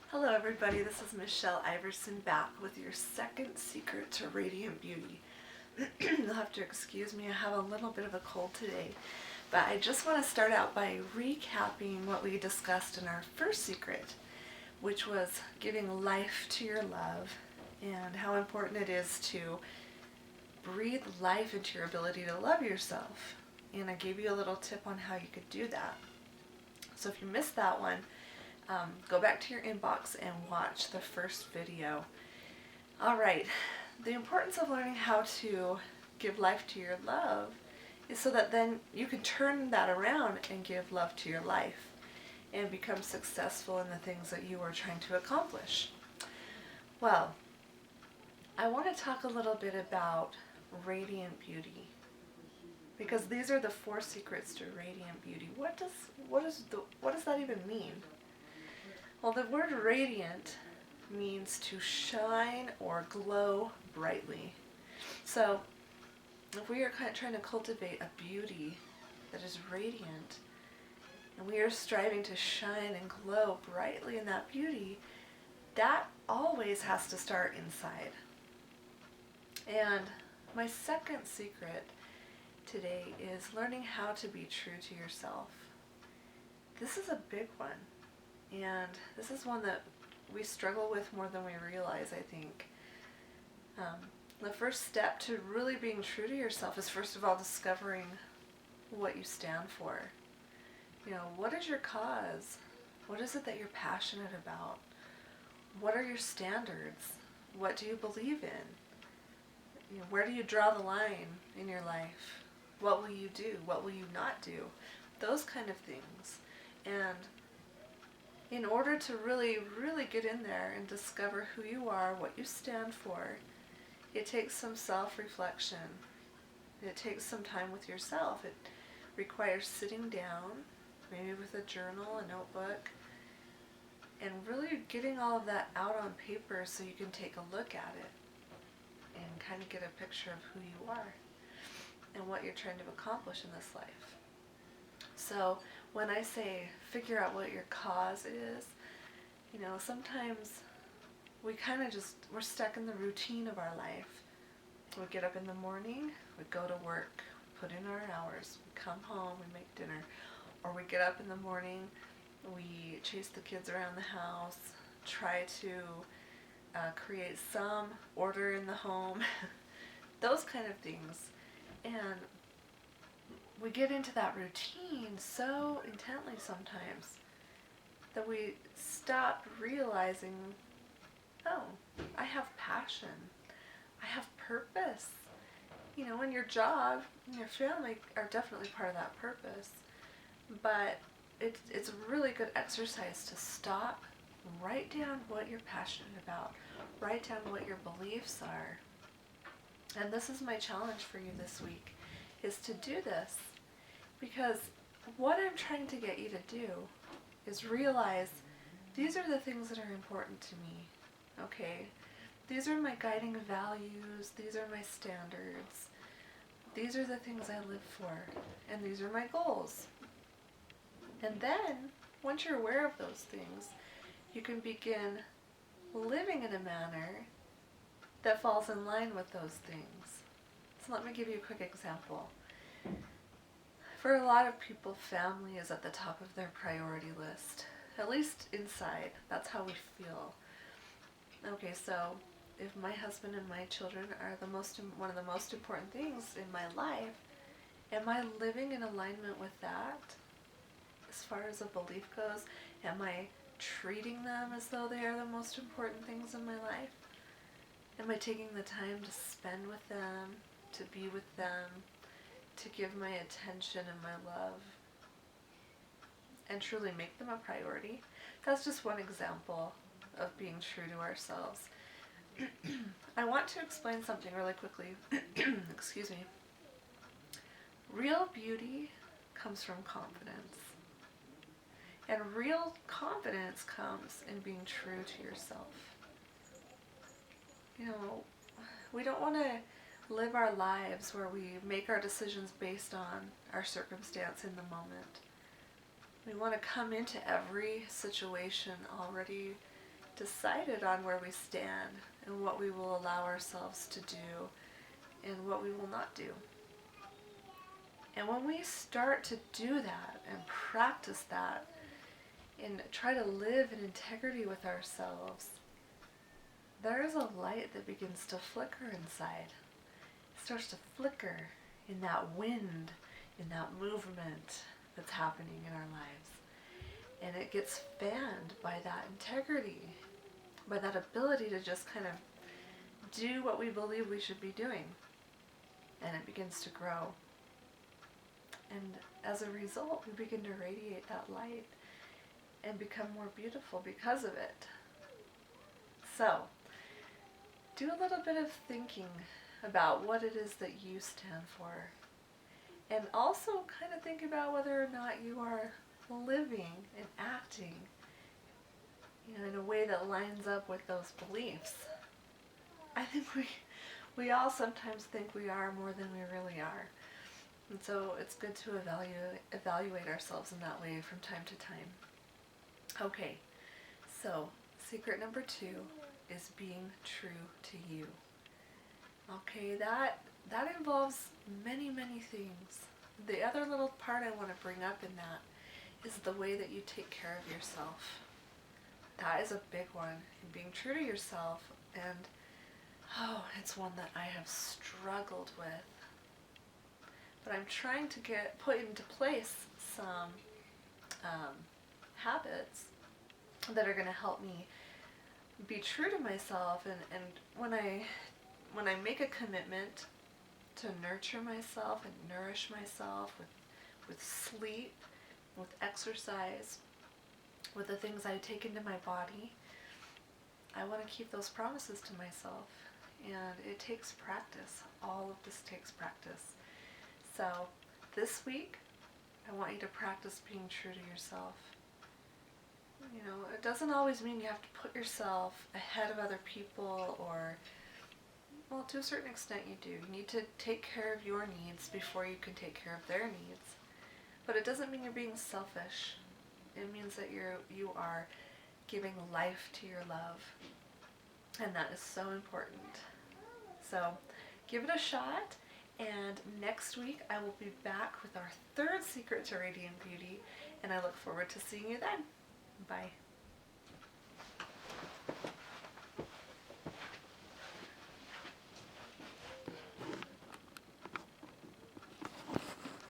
Hello everybody, this is Michelle Iverson back with your second secret to radiant beauty. You'll have to excuse me, I have a little bit of a cold today, but I just want to start out by recapping what we discussed in our first secret, which was giving life to your love and how important it is to breathe life into your ability to love yourself. And I gave you a little tip on how you could do that. So if you missed that one, go back to your inbox and watch the first video. All right, the importance of learning how to give life to your love is so that then you can turn that around and give love to your life and become successful in the things that you are trying to accomplish. Well, I want to talk a little bit about radiant beauty, because these are the 4 secrets to radiant beauty. What does that even mean? Well, the word radiant means to shine or glow brightly. So if we are kind of trying to cultivate a beauty that is radiant, and we are striving to shine and glow brightly in that beauty, that always has to start inside. And my second secret today is learning how to be true to yourself. This is a big one. And this is one that we struggle with more than we realize, I think. The first step to really being true to yourself is, first of all, discovering what you stand for. You know, what is your cause? What is it that you're passionate about? What are your standards? What do you believe in? You know, where do you draw the line in your life? What will you do? What will you not do? Those kind of things. And in order to really, really get in there and discover who you are, what you stand for, it takes some self-reflection. It takes some time with yourself. It requires sitting down, maybe with a journal, a notebook, and really getting all of that out on paper so you can take a look at it and kind of get a picture of who you are and what you're trying to accomplish in this life. So when I say figure out what your cause is, you know, sometimes we kind of we're stuck in the routine of our life. We get up in the morning, we go to work, we put in our hours, we come home, we make dinner, or we get up in the morning, we chase the kids around the house, try to create some order in the home, those kind of things. And we get into that routine so intently sometimes that we stop realizing, oh, I have passion, I have purpose. You know, and your job and your family are definitely part of that purpose. But it's a really good exercise to stop, write down what you're passionate about, write down what your beliefs are. And this is my challenge for you this week, is to do this. Because what I'm trying to get you to do is realize these are the things that are important to me, okay? These are my guiding values, these are my standards, these are the things I live for, and these are my goals. And then, once you're aware of those things, you can begin living in a manner that falls in line with those things. So let me give you a quick example. For a lot of people, family is at the top of their priority list. At least inside, that's how we feel. Okay, so if my husband and my children are one of the most important things in my life, am I living in alignment with that? As far as a belief goes, am I treating them as though they are the most important things in my life? Am I taking the time to spend with them, to be with them, to give my attention and my love, and truly make them a priority? That's just one example of being true to ourselves. I want to explain something really quickly. Excuse me. Real beauty comes from confidence. And real confidence comes in being true to yourself. You know, we don't want to live our lives where we make our decisions based on our circumstance in the moment. We want to come into every situation already decided on where we stand and what we will allow ourselves to do and what we will not do. And when we start to do that and practice that and try to live in integrity with ourselves, there is a light that begins to flicker inside. It starts to flicker in that wind, in that movement that's happening in our lives. And it gets fanned by that integrity, by that ability to just kind of do what we believe we should be doing. And it begins to grow. And as a result, we begin to radiate that light and become more beautiful because of it. So, do a little bit of thinking about what it is that you stand for. And also kind of think about whether or not you are living and acting, in a way that lines up with those beliefs. I think we all sometimes think we are more than we really are. And so it's good to evaluate ourselves in that way from time to time. Okay, so secret number 2 is being true to you. Okay, that involves many, many things. The other little part I want to bring up in that is the way that you take care of yourself. That is a big one. And being true to yourself, and it's one that I have struggled with. But I'm trying to put into place some habits that are going to help me be true to myself. And when I make a commitment to nurture myself and nourish myself with sleep, with exercise, with the things I take into my body, I want to keep those promises to myself. And it takes practice. All of this takes practice. So this week, I want you to practice being true to yourself. It doesn't always mean you have to put yourself ahead of other people, or, well, to a certain extent you do. You need to take care of your needs before you can take care of their needs. But it doesn't mean you're being selfish. It means that you are giving life to your love. And that is so important. So give it a shot. And next week I will be back with our 3rd secret to radiant beauty. And I look forward to seeing you then. Bye.